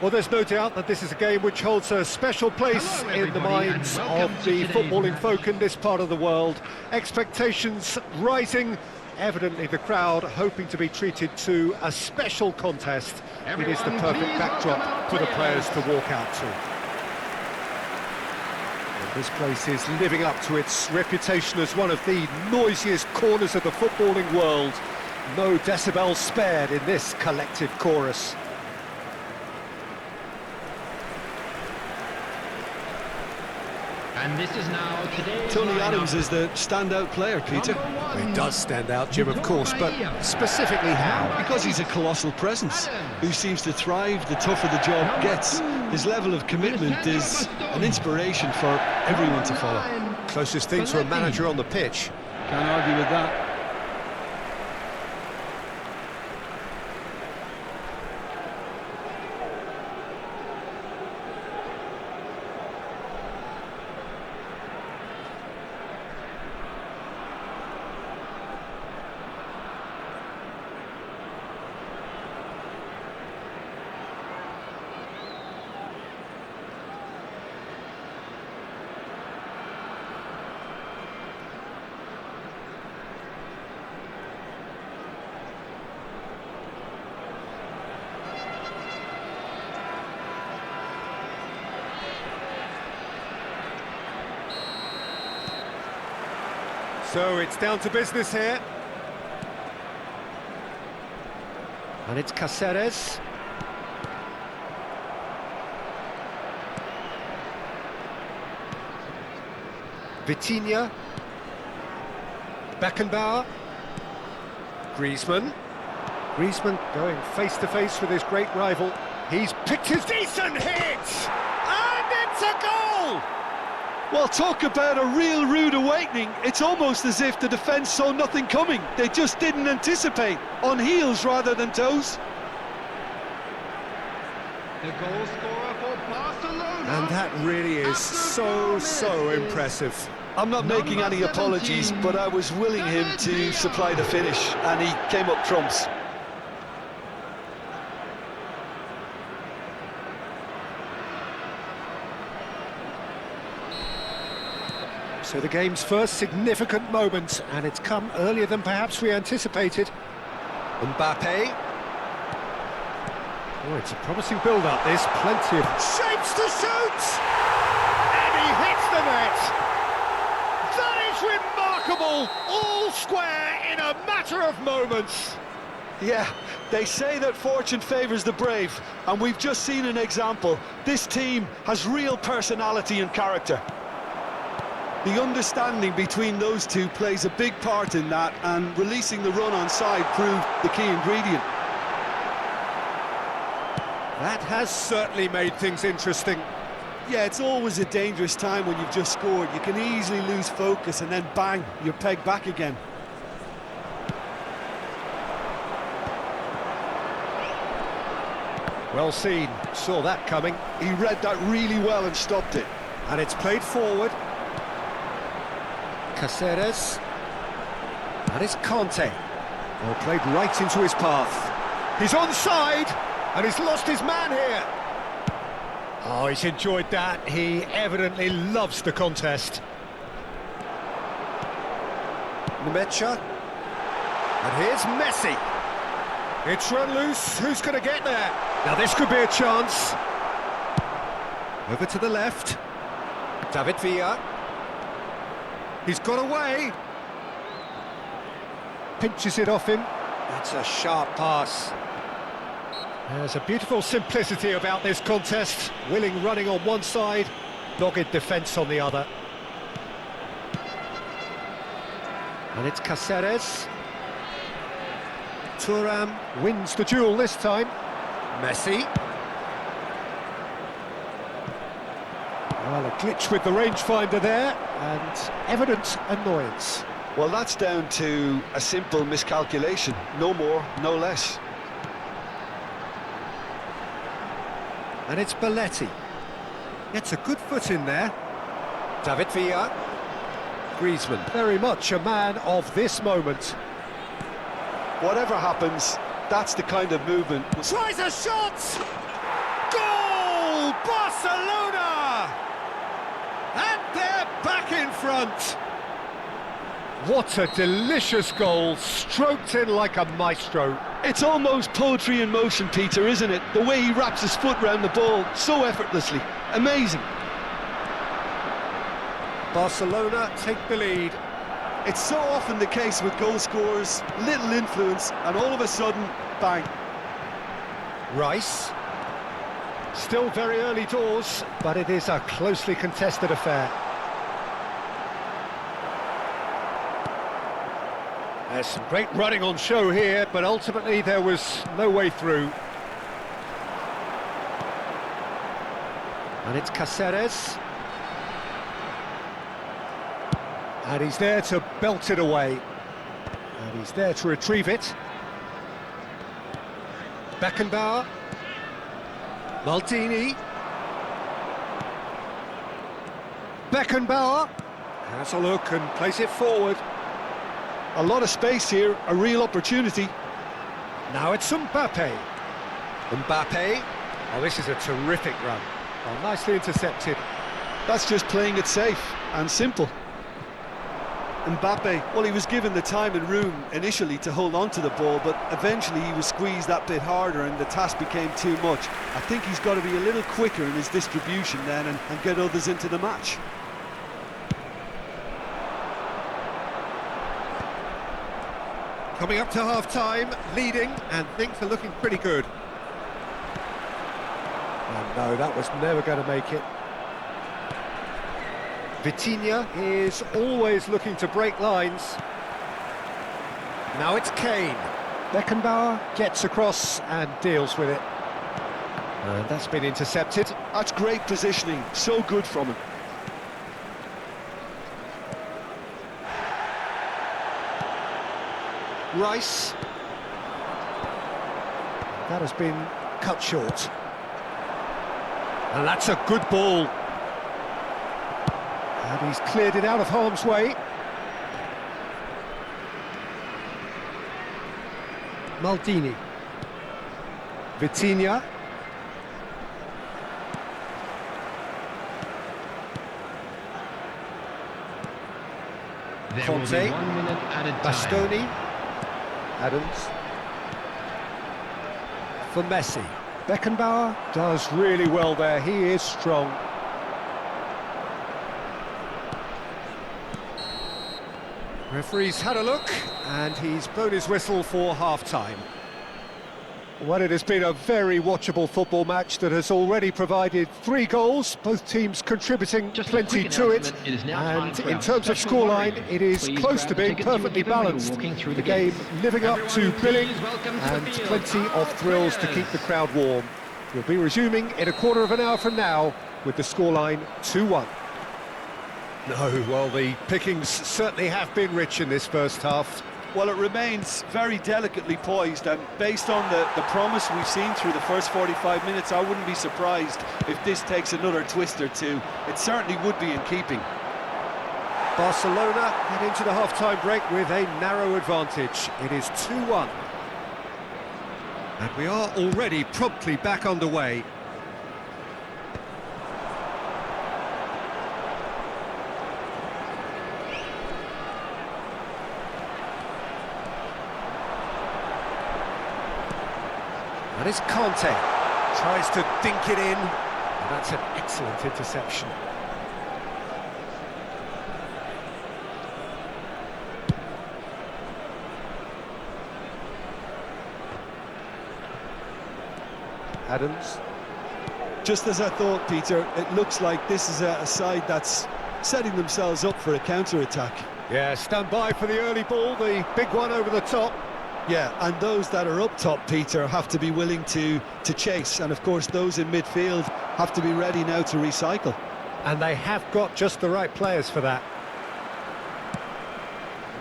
Well, there's no doubt that this is a game which holds a special place in the minds of the footballing folk in this part of the world. Expectations rising, evidently the crowd hoping to be treated to a special contest. It is the perfect backdrop for the players to walk out to. And this place is living up to its reputation as one of the noisiest corners of the footballing world. No decibels spared in this collective chorus. And this is now today's Tony lineup. Adams is the standout player, Peter. He does stand out, Jim, of course, but specifically how? Because he's a colossal presence who seems to thrive the tougher the job gets. His level of commitment is an inspiration for everyone to follow. Closest thing to a manager on the pitch. Can't argue with that. So it's down to business here. And it's Cáceres. Vitinha. Beckenbauer. Griezmann. Griezmann going face-to-face with his great rival. He's picked his decent hit! And it's a goal! Well, talk about a real rude awakening. It's almost as if the defence saw nothing coming. They just didn't anticipate. On heels rather than toes. The goal scorer for Barcelona. And that really is so impressive. I'm not making any apologies, but I was willing him to supply the finish, and he came up trumps. So the game's first significant moment, and it's come earlier than perhaps we anticipated. Mbappe. Oh, it's a promising build-up, this. Plenty of shapes to shoot! And he hits the net! That is remarkable! All square in a matter of moments! Yeah, they say that fortune favours the brave, and we've just seen an example. This team has real personality and character. The understanding between those two plays a big part in that, and releasing the run on side proved the key ingredient. That has certainly made things interesting. Yeah, it's always a dangerous time when you've just scored. You can easily lose focus and then bang, you're pegged back again. Well seen, saw that coming. He read that really well and stopped it. And it's played forward. Cáceres. And it's Conte. Well, played right into his path. He's onside, and he's lost his man here. Oh, he's enjoyed that. He evidently loves the contest. Neymar. And here's Messi. It's run loose. Who's going to get there? Now this could be a chance. Over to the left. David Villa. He's got away. Pinches it off him. That's a sharp pass. There's a beautiful simplicity about this contest. Willing running on one side, dogged defence on the other. And it's Cáceres. Thuram wins the duel this time. Messi. Well, a glitch with the rangefinder there, and evident annoyance. Well, that's down to a simple miscalculation. No more, no less. And it's Belletti. Gets a good foot in there. David Villa. Griezmann, very much a man of this moment. Whatever happens, that's the kind of movement. Tries a shot! Goal! Barcelona! And they're back in front. What a delicious goal, stroked in like a maestro. It's almost poetry in motion, Peter, isn't it? The way he wraps his foot round the ball so effortlessly. Amazing. Barcelona take the lead. It's so often the case with goal scorers, little influence, and all of a sudden, bang. Rice. Still very early doors, but it is a closely contested affair. There's some great running on show here, but ultimately there was no way through. And it's Cáceres. And he's there to belt it away. And he's there to retrieve it. Beckenbauer. Maldini. Beckenbauer has a look and plays it forward. A lot of space here, a real opportunity. Now it's Mbappe. Mbappe. Oh, this is a terrific run. Oh, nicely intercepted. That's just playing it safe and simple. Mbappe, well, he was given the time and room initially to hold on to the ball, but eventually he was squeezed that bit harder and the task became too much. I think he's got to be a little quicker in his distribution then and get others into the match. Coming up to half-time, leading, and things are looking pretty good. And no, that was never going to make it. Vitinha is always looking to break lines. Now it's Kane. Beckenbauer gets across and deals with it. And that's been intercepted. That's great positioning, so good from him. Rice. That has been cut short. And that's a good ball. And he's cleared it out of harm's way. Maldini. Vitinha. There will be Conte. 1 minute added time. Bastoni. Adams. For Messi. Beckenbauer does really well there. He is strong. Referee's had a look, and he's blown his whistle for half-time. Well, it has been a very watchable football match that has already provided 3 goals, both teams contributing Just a plenty quick to it. announcement, it is now time And for in our terms of special scoreline, warning. it is Please close grab to the being tickets you were perfectly given when balanced. walking through The the game gate. living up to Everyone, billing please welcome to the and field plenty our of thrills to keep the players. crowd warm. We'll be resuming in a quarter of an hour from now with the scoreline 2-1. No, well, the pickings certainly have been rich in this first half. Well, it remains very delicately poised, and based on the promise we've seen through the first 45 minutes, I wouldn't be surprised if this takes another twist or two. It certainly would be in keeping. Barcelona head into the half-time break with a narrow advantage. It is 2-1. And we are already promptly back underway. And it's Conte. Tries to dink it in. And that's an excellent interception. Adams. Just as I thought, Peter, it looks like this is a side that's setting themselves up for a counter-attack. Yeah, stand by for the early ball, the big one over the top. Yeah, and those that are up top, Peter, have to be willing to chase, and of course those in midfield have to be ready now to recycle. And they have got just the right players for that.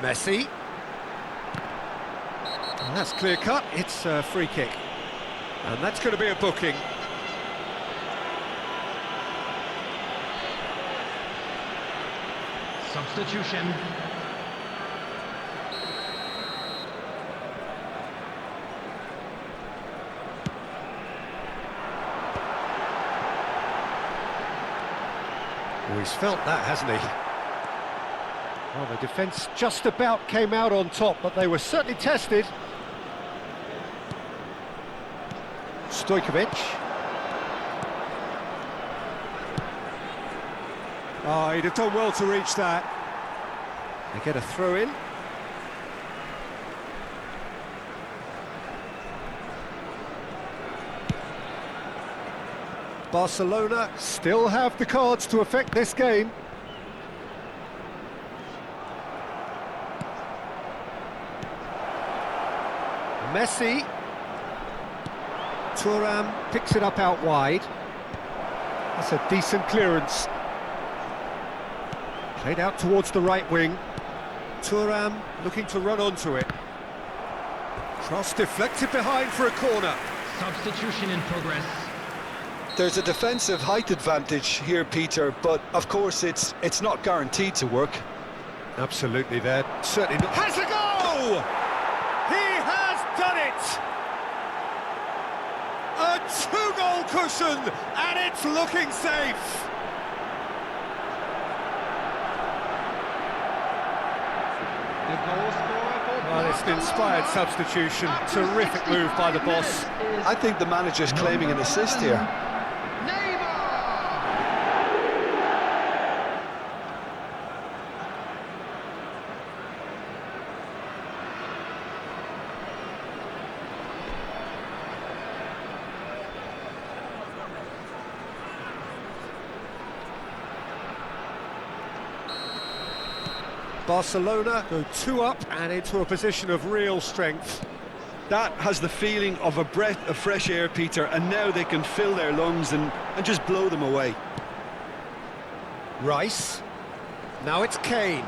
Messi. And that's clear cut, it's a free kick. And that's going to be a booking. Substitution. Oh, he's felt that, hasn't he? Well, the defence just about came out on top, but they were certainly tested. Stojkovic. Oh, he'd have done well to reach that. They get a throw in. Barcelona still have the cards to affect this game. Messi. Thuram picks it up out wide. That's a decent clearance. Played out towards the right wing. Thuram looking to run onto it. Cross deflected behind for a corner. Substitution in progress. There's a defensive height advantage here, Peter, but of course it's not guaranteed to work. Absolutely, there. Certainly not. Has a go! He has done it! A two-goal cushion, and it's looking safe. The goal scorer for Well, it's an inspired substitution. Terrific move by the boss. I think the manager's claiming an assist here. Neymar! Barcelona go 2 up and into a position of real strength. That has the feeling of a breath of fresh air, Peter, and now they can fill their lungs and just blow them away. Rice. Now it's Kane.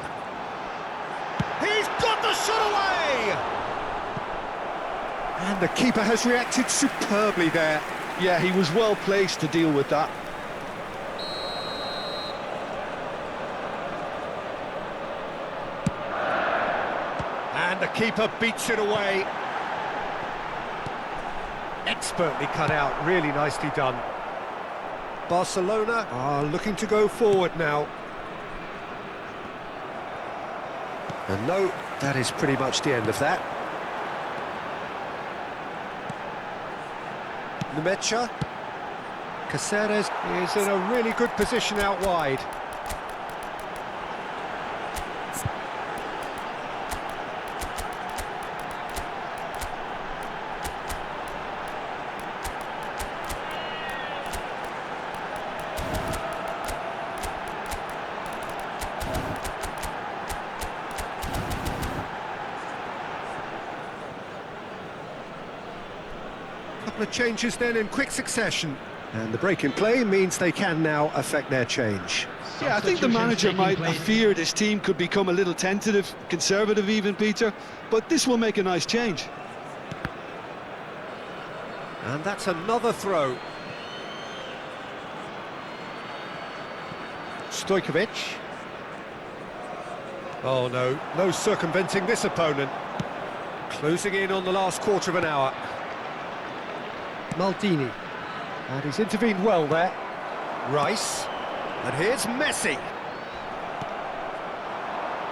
He's got the shot away! And the keeper has reacted superbly there. Yeah, he was well placed to deal with that. And the keeper beats it away. Expertly cut out, really nicely done. Barcelona are looking to go forward now. And no, that is pretty much the end of that. Nemecha. Caceres is in a really good position out wide. Couple of changes then in quick succession, and the break in play means they can now affect their change. Yeah, I think the manager might have feared his team could become a little tentative, conservative even, Peter, but this will make a nice change. And that's another throw. Stojkovic. Oh no, no circumventing this opponent. Closing in on the last quarter of an hour. Maldini. And he's intervened well there. Rice. And here's Messi.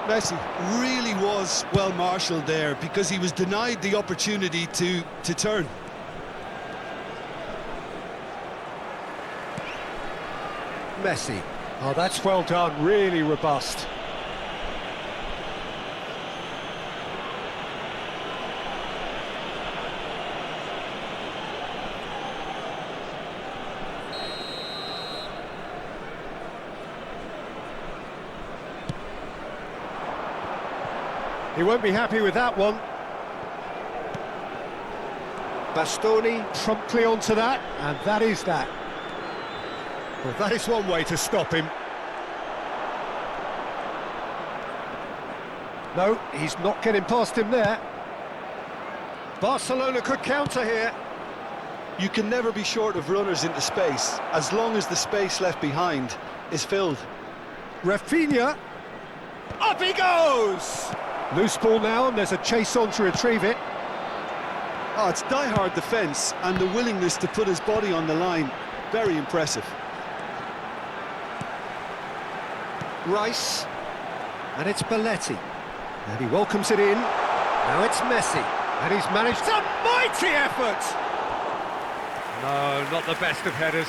Messi really was well marshalled there because he was denied the opportunity to turn. Messi. Oh, that's well done, really robust. He won't be happy with that one. Bastoni promptly onto that, and that is that. Well, that is one way to stop him. No, he's not getting past him there. Barcelona could counter here. You can never be short of runners into space, as long as the space left behind is filled. Rafinha. Up he goes! Loose ball now, and there's a chase on to retrieve it. Oh, it's die-hard defence, and the willingness to put his body on the line. Very impressive. Rice. And it's Belletti. And he welcomes it in. Now it's Messi. And he's managed a mighty effort! No, not the best of headers.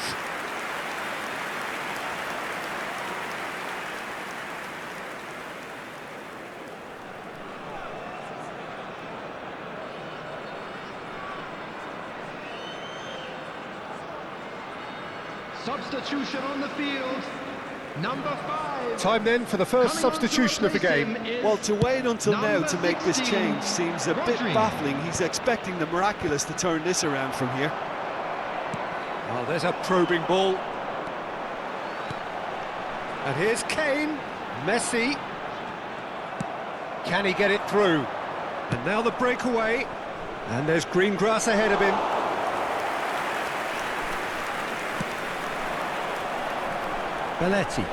Substitution on the field. Number 5. Time then for the first substitution of the game. Well, to wait until now to make this change seems a bit baffling. He's expecting the miraculous to turn this around from here. Oh, there's a probing ball. And here's Kane. Messi. Can he get it through? And now the breakaway. And there's green grass ahead of him. Belletti.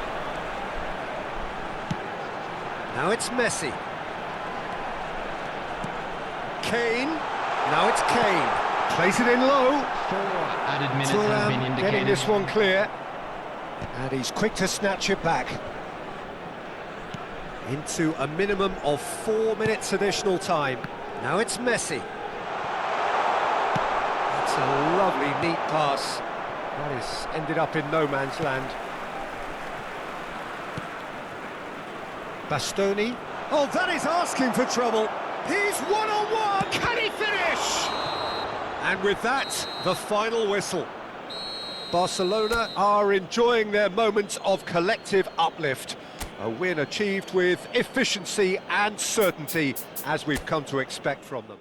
Now it's Messi. Kane. Now it's Kane. Plays it in low. 4 added minutes have been Thuram indicated. getting this one clear. And he's quick to snatch it back. Into a minimum of 4 minutes additional time. Now it's Messi. That's a lovely, neat pass. That is ended up in no man's land. Bastoni. Oh, that is asking for trouble. He's one-on-one. Can he finish? And with that, the final whistle. Barcelona are enjoying their moment of collective uplift. A win achieved with efficiency and certainty, as we've come to expect from them.